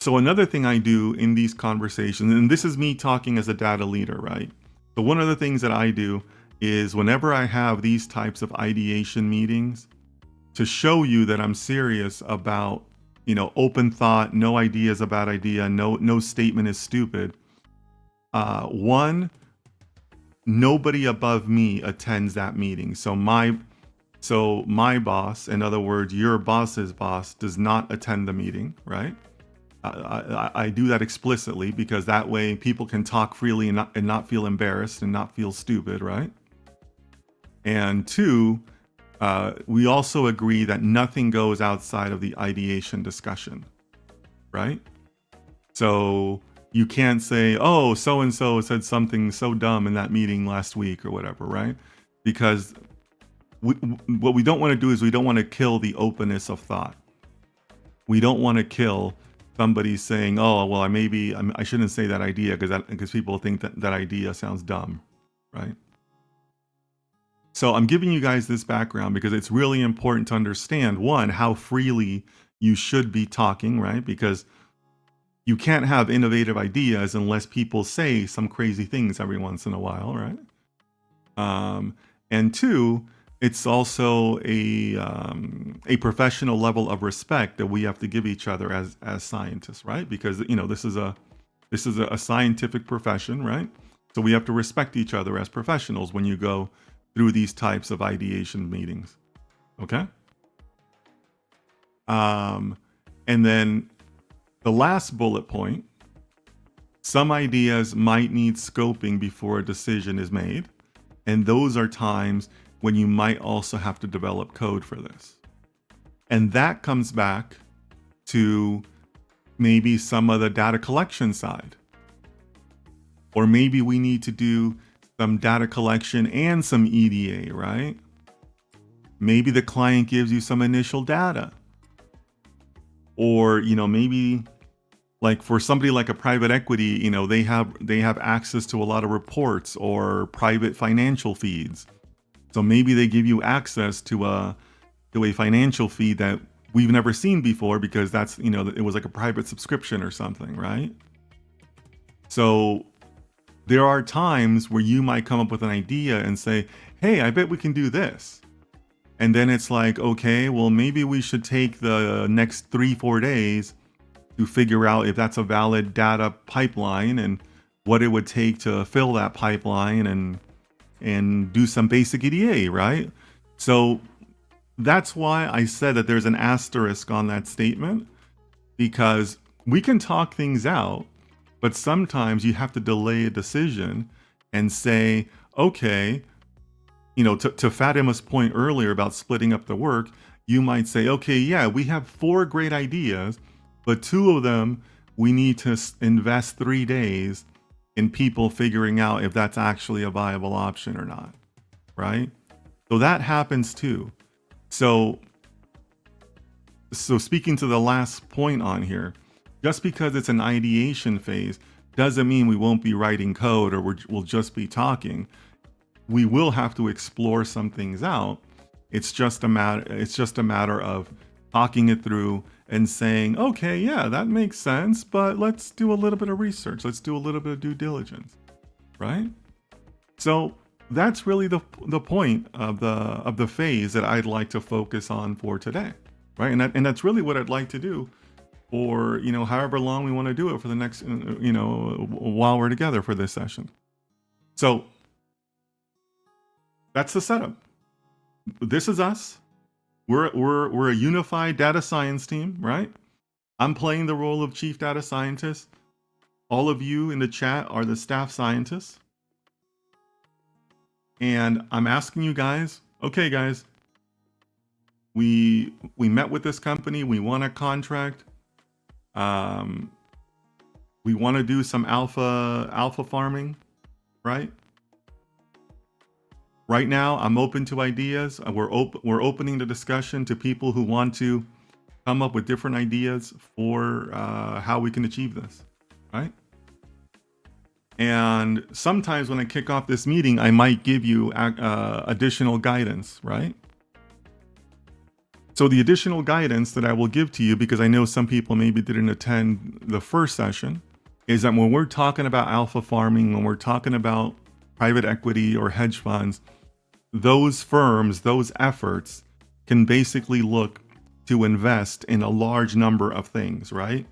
So another thing I do in these conversations, and this is me talking as a data leader, right? So one of the things that I do is whenever I have these types of ideation meetings, to show you that I'm serious about, open thought, no idea is a bad idea, no statement is stupid. One, nobody above me attends that meeting. So my boss, in other words, your boss's boss, does not attend the meeting, right? I do that explicitly because that way people can talk freely and not feel embarrassed and not feel stupid, right? And two, we also agree that nothing goes outside of the ideation discussion, right? So you can't say, oh, so and so said something so dumb in that meeting last week or whatever, right? Because what we don't want to do is we don't want to kill the openness of thought. We don't want to kill somebody saying, oh, well, I shouldn't say that idea because people think that idea sounds dumb, right? So I'm giving you guys this background because it's really important to understand, one, how freely you should be talking, right? Because you can't have innovative ideas unless people say some crazy things every once in a while, right? And two, it's also a professional level of respect that we have to give each other as scientists, right? Because this is a scientific profession, right? So we have to respect each other as professionals when you go through these types of ideation meetings. Okay. And then the last bullet point: some ideas might need scoping before a decision is made, and those are times when you might also have to develop code for this. And that comes back to maybe some of the data collection side. Or maybe we need to do some data collection and some EDA, right? Maybe the client gives you some initial data. Or, maybe like for somebody like a private equity, they have access to a lot of reports or private financial feeds. So maybe they give you access to a financial feed that we've never seen before because that's, it was like a private subscription or something, right? So there are times where you might come up with an idea and say, hey, I bet we can do this. And then it's like, okay, well, maybe we should take the next 3-4 days to figure out if that's a valid data pipeline and what it would take to fill that pipeline and do some basic EDA, right? So that's why I said that there's an asterisk on that statement, because we can talk things out, but sometimes you have to delay a decision and say, okay, to Fatima's point earlier about splitting up the work, you might say, okay, yeah, we have 4 great ideas, but 2 of them, we need to invest 3 days in people figuring out if that's actually a viable option or not, right? So that happens too. So speaking to the last point on here, just because it's an ideation phase doesn't mean we won't be writing code or we'll just be talking. We will have to explore some things out. It's just a matter of talking it through and saying, okay, yeah, that makes sense, but let's do a little bit of research. Let's do a little bit of due diligence, right? So that's really the point of the phase that I'd like to focus on for today, right? And that's really what I'd like to do for, however long we want to do it for the next, while we're together for this session. So that's the setup. This is us. We're a unified data science team, right? I'm playing the role of chief data scientist. All of you in the chat are the staff scientists. And I'm asking you guys, okay, guys, we met with this company. We won a contract. We want to do some alpha farming, right? Right now, I'm open to ideas. We're opening the discussion to people who want to come up with different ideas for how we can achieve this, right? And sometimes when I kick off this meeting, I might give you additional guidance, right? So the additional guidance that I will give to you, because I know some people maybe didn't attend the first session, is that when we're talking about alpha farming, when we're talking about private equity or hedge funds, those firms, those efforts can basically look to invest in a large number of things, right?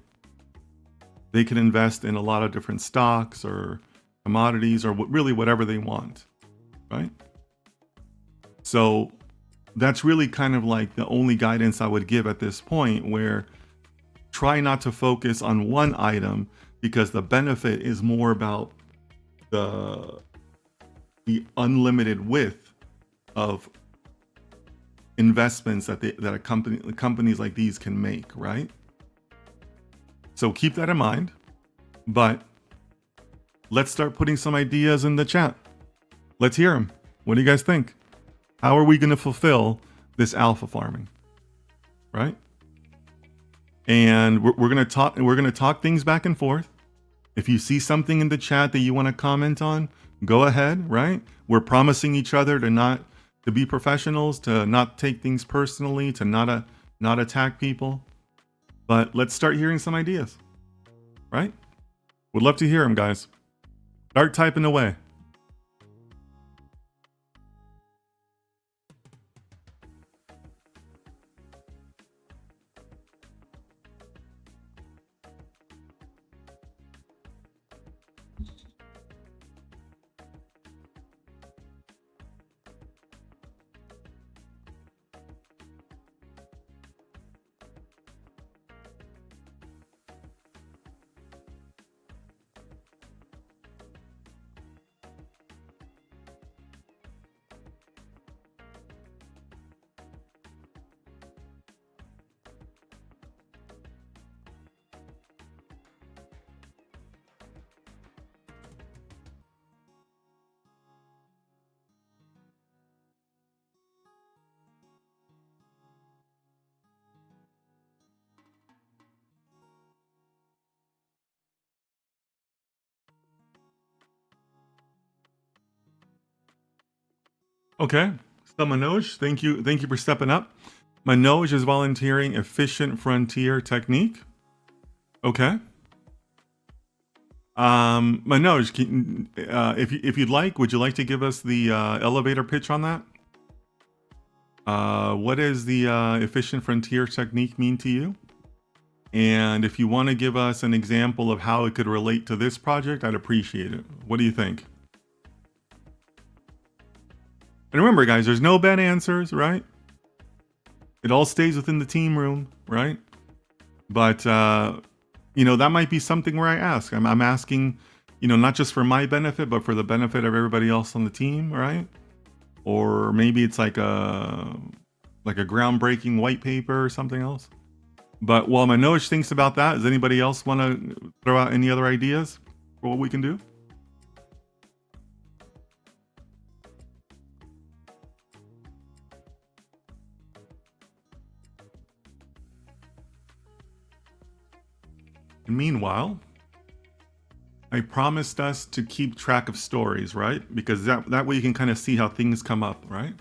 They can invest in a lot of different stocks or commodities or really whatever they want, right? So that's really kind of like the only guidance I would give at this point, where try not to focus on one item, because the benefit is more about the unlimited width of investments that companies like these can make, right? So keep that in mind. But let's start putting some ideas in the chat. Let's hear them. What do you guys think? How are we going to fulfill this alpha farming, right? And we're going to talk things back and forth. If you see something in the chat that you want to comment on, go ahead, right? We're promising each other to be professionals, to not take things personally, to not attack people. But let's start hearing some ideas, right? Would love to hear them, guys. Start typing away. Okay. So Manoj, thank you for stepping up. Manoj is volunteering efficient frontier technique. Okay. Manoj, if you'd like, would you like to give us the elevator pitch on that? What does the efficient frontier technique mean to you? And if you want to give us an example of how it could relate to this project, I'd appreciate it. What do you think? And remember, guys, there's no bad answers, right? It all stays within the team room, right? But, that might be something where I ask. I'm asking, not just for my benefit, but for the benefit of everybody else on the team, right? Or maybe it's like a groundbreaking white paper or something else. But while Manoj thinks about that, does anybody else want to throw out any other ideas for what we can do? And meanwhile, I promised us to keep track of stories, right? Because that way you can kind of see how things come up, right?